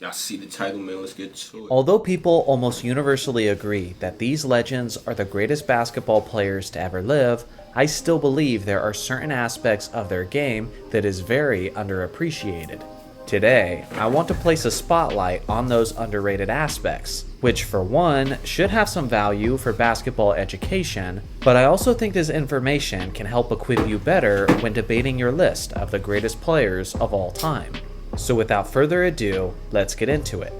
Y'all see the title, man. Let's get to it. Although people almost universally agree that these legends are the greatest basketball players to ever live, I still believe there are certain aspects of their game that is very underappreciated. Today, I want to place a spotlight on those underrated aspects, which for one, should have some value for basketball education, but I also think this information can help equip you better when debating your list of the greatest players of all time. So without further ado, let's get into it.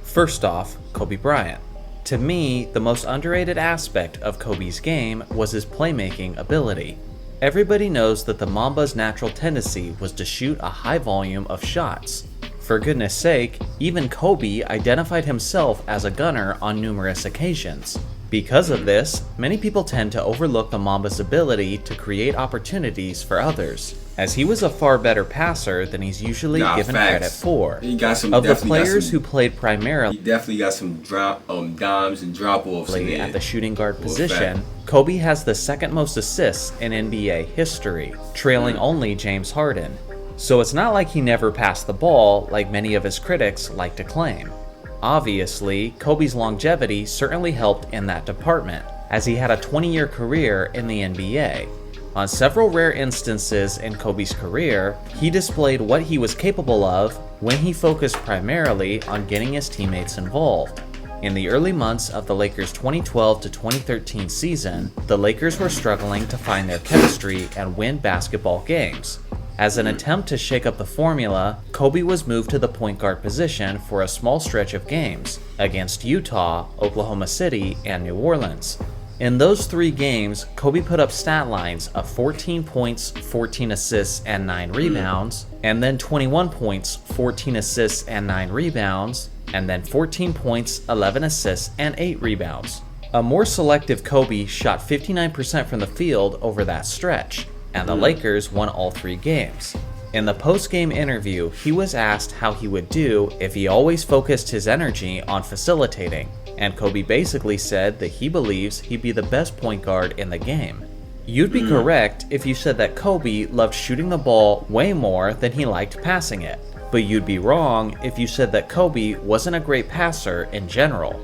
First off, Kobe Bryant. To me, the most underrated aspect of Kobe's game was his playmaking ability. Everybody knows that the Mamba's natural tendency was to shoot a high volume of shots. For goodness sake, even Kobe identified himself as a gunner on numerous occasions. Because of this, many people tend to overlook the Mamba's ability to create opportunities for others, as he was a far better passer than he's usually given credit for. He got some, of the players who played primarily, he definitely got some dimes and drop-offs in at the shooting guard position, Kobe has the second most assists in NBA history, trailing only James Harden. So it's not like he never passed the ball like many of his critics like to claim. Obviously, Kobe's longevity certainly helped in that department, as he had a 20-year career in the NBA. On several rare instances in Kobe's career, he displayed what he was capable of when he focused primarily on getting his teammates involved. In the early months of the Lakers' 2012 to 2013 season, the Lakers were struggling to find their chemistry and win basketball games. As an attempt to shake up the formula, Kobe was moved to the point guard position for a small stretch of games against Utah, Oklahoma City, and New Orleans. In those 3 games, Kobe put up stat lines of 14 points, 14 assists, and 9 rebounds, and then 21 points, 14 assists, and 9 rebounds, and then 14 points, 11 assists, and 8 rebounds. A more selective Kobe shot 59% from the field over that stretch, and the Lakers won all 3 games. In the post-game interview, he was asked how he would do if he always focused his energy on facilitating, and Kobe basically said that he believes he'd be the best point guard in the game. You'd be correct if you said that Kobe loved shooting the ball way more than he liked passing it, but you'd be wrong if you said that Kobe wasn't a great passer in general.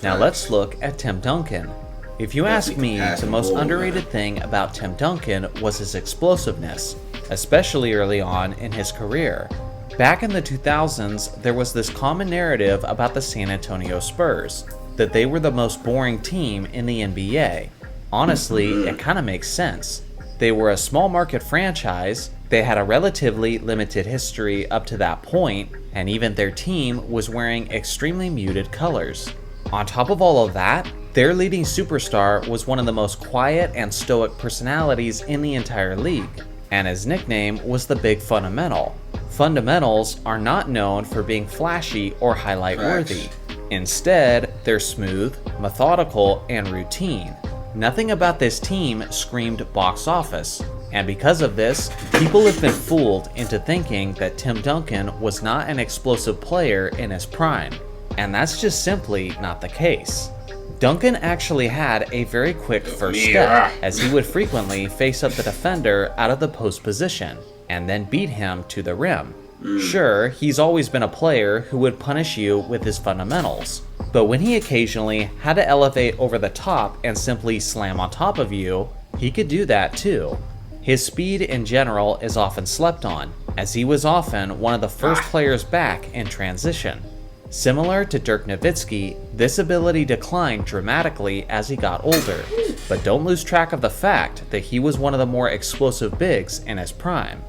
Now let's look at Tim Duncan. If you ask me, the most underrated thing about Tim Duncan was his explosiveness, especially early on in his career. Back in the 2000s, there was this common narrative about the San Antonio Spurs, that they were the most boring team in the NBA. Honestly, it kinda makes sense. They were a small market franchise, they had a relatively limited history up to that point, and even their team was wearing extremely muted colors. On top of all of that, their leading superstar was one of the most quiet and stoic personalities in the entire league, and his nickname was the Big Fundamental. Fundamentals are not known for being flashy or highlight worthy. Instead, they're smooth, methodical, and routine. Nothing about this team screamed box office, and because of this, people have been fooled into thinking that Tim Duncan was not an explosive player in his prime, and that's just simply not the case. Duncan actually had a very quick first step, as he would frequently face up the defender out of the post position, and then beat him to the rim. Sure, he's always been a player who would punish you with his fundamentals, but when he occasionally had to elevate over the top and simply slam on top of you, he could do that too. His speed in general is often slept on, as he was often one of the first players back in transition. Similar to Dirk Nowitzki, this ability declined dramatically as he got older, but don't lose track of the fact that he was one of the more explosive bigs in his prime.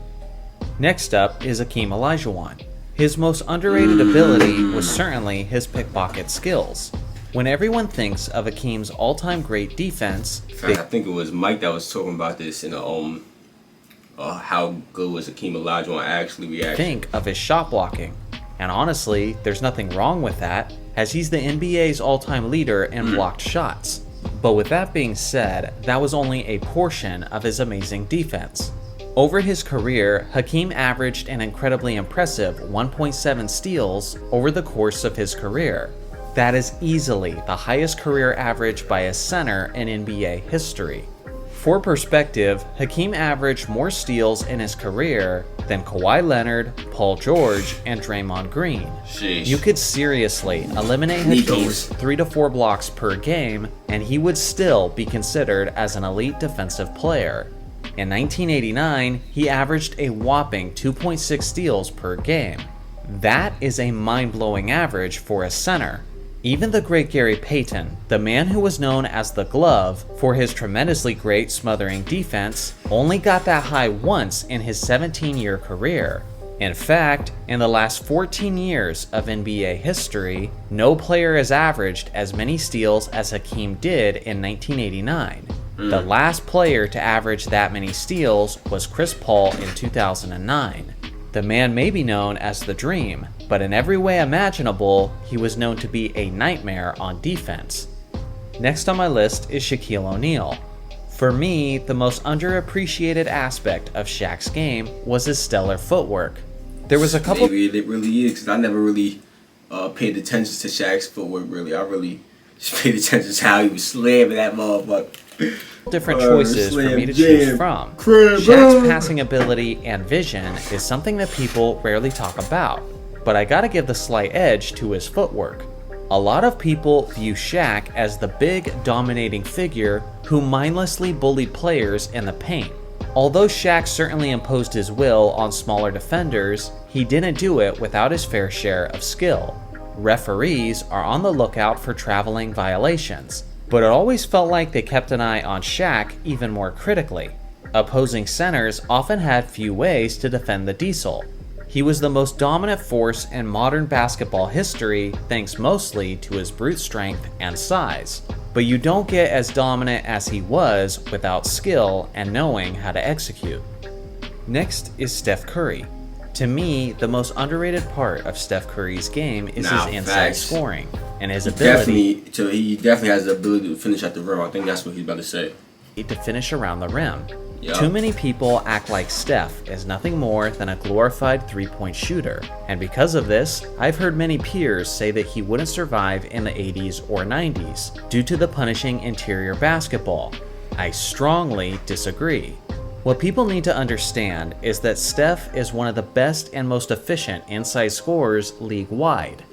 Next up is Hakeem Olajuwon. His most underrated ability was certainly his pickpocket skills. When everyone thinks of Hakeem's all-time great defense, I think it was Mike that was talking about this in how good was Hakeem Olajuwon actually reacted. Think of his shot blocking. And honestly, there's nothing wrong with that, as he's the NBA's all-time leader in blocked shots. But with that being said, that was only a portion of his amazing defense. Over his career, Hakeem averaged an incredibly impressive 1.7 steals over the course of his career. That is easily the highest career average by a center in NBA history. For perspective, Hakeem averaged more steals in his career then Kawhi Leonard, Paul George, and Draymond Green. Sheesh. You could seriously eliminate Hakeem's 3 to 4 blocks per game, and he would still be considered as an elite defensive player. In 1989, he averaged a whopping 2.6 steals per game. That is a mind-blowing average for a center. Even the great Gary Payton, the man who was known as the Glove for his tremendously great smothering defense, only got that high once in his 17-year career. In fact, in the last 14 years of NBA history, no player has averaged as many steals as Hakeem did in 1989. The last player to average that many steals was Chris Paul in 2009. The man may be known as the Dream, but in every way imaginable, he was known to be a nightmare on defense. Next on my list is Shaquille O'Neal. For me, the most underappreciated aspect of Shaq's game was his stellar footwork. There was a couple... Maybe it really is, because I never really paid attention to Shaq's footwork, really. I really just paid attention to how he was slamming that motherfucker. Different choices for me to choose from. Shaq's passing ability and vision is something that people rarely talk about, but I gotta give the slight edge to his footwork. A lot of people view Shaq as the big, dominating figure who mindlessly bullied players in the paint. Although Shaq certainly imposed his will on smaller defenders, he didn't do it without his fair share of skill. Referees are on the lookout for traveling violations, but it always felt like they kept an eye on Shaq even more critically. Opposing centers often had few ways to defend the Diesel. He was the most dominant force in modern basketball history thanks mostly to his brute strength and size. But you don't get as dominant as he was without skill and knowing how to execute. Next is Steph Curry. To me, the most underrated part of Steph Curry's game is his inside scoring and his ability. He definitely has the ability to finish at the rim. I think that's what he's about to say. To finish around the rim. Yep. Too many people act like Steph is nothing more than a glorified three-point shooter, and because of this, I've heard many peers say that he wouldn't survive in the 80s or 90s due to the punishing interior basketball. I strongly disagree. What people need to understand is that Steph is one of the best and most efficient inside scorers league-wide.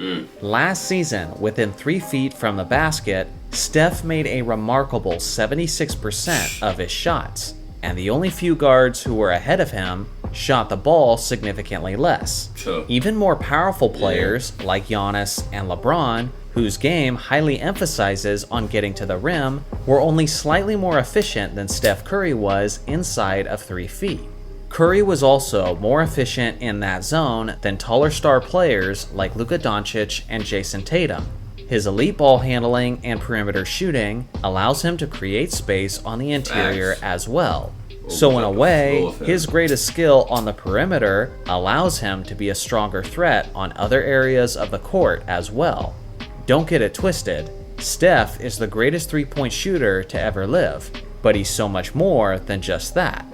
Last season, within 3 feet from the basket, Steph made a remarkable 76% of his shots, and the only few guards who were ahead of him shot the ball significantly less. Even more powerful players like Giannis and LeBron, whose game highly emphasizes on getting to the rim, were only slightly more efficient than Steph Curry was inside of 3 feet. Curry was also more efficient in that zone than taller star players like Luka Doncic and Jason Tatum. His elite ball handling and perimeter shooting allows him to create space on the interior as well. So in a way, his greatest skill on the perimeter allows him to be a stronger threat on other areas of the court as well. Don't get it twisted, Steph is the greatest three-point shooter to ever live, but he's so much more than just that.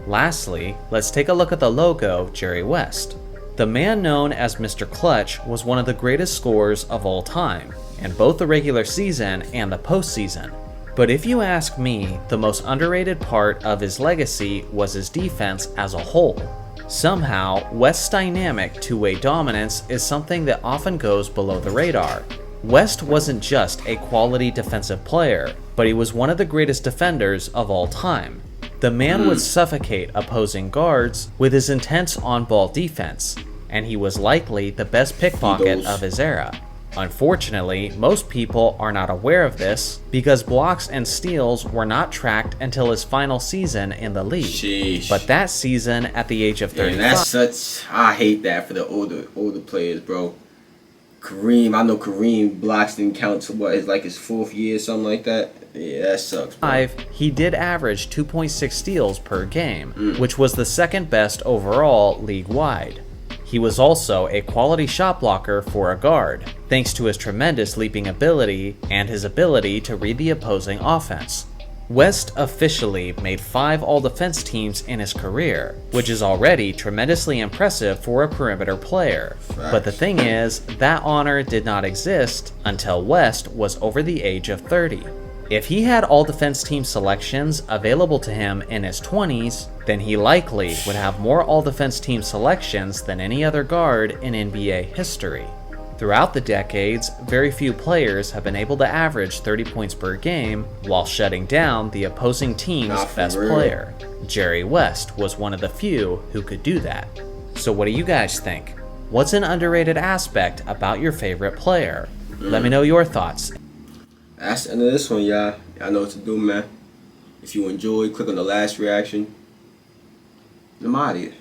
Lastly, let's take a look at the logo Jerry West. The man known as Mr. Clutch was one of the greatest scorers of all time, in both the regular season and the postseason. But if you ask me, the most underrated part of his legacy was his defense as a whole. Somehow, West's dynamic two-way dominance is something that often goes below the radar. West wasn't just a quality defensive player, but he was one of the greatest defenders of all time. The man would suffocate opposing guards with his intense on-ball defense, and he was likely the best pickpocket of his era. Unfortunately, most people are not aware of this because blocks and steals were not tracked until his final season in the league. Sheesh. But that season, at the age of 35, I hate that for the older players, bro. Kareem, I know Kareem blocks didn't count to his 4th year, something like that. Yeah, that sucks, bro. He did average 2.6 steals per game, which was the second best overall league-wide. He was also a quality shot blocker for a guard, thanks to his tremendous leaping ability and his ability to read the opposing offense. West officially made 5 all-defense teams in his career, which is already tremendously impressive for a perimeter player. But the thing is, that honor did not exist until West was over the age of 30. If he had all defense team selections available to him in his 20s, then he likely would have more all defense team selections than any other guard in NBA history. Throughout the decades, very few players have been able to average 30 points per game while shutting down the opposing team's best player. Jerry West was one of the few who could do that. So what do you guys think? What's an underrated aspect about your favorite player? Let me know your thoughts. That's the end of this one, y'all. Y'all know what to do, man. If you enjoyed, click on the last reaction. I'm out of here.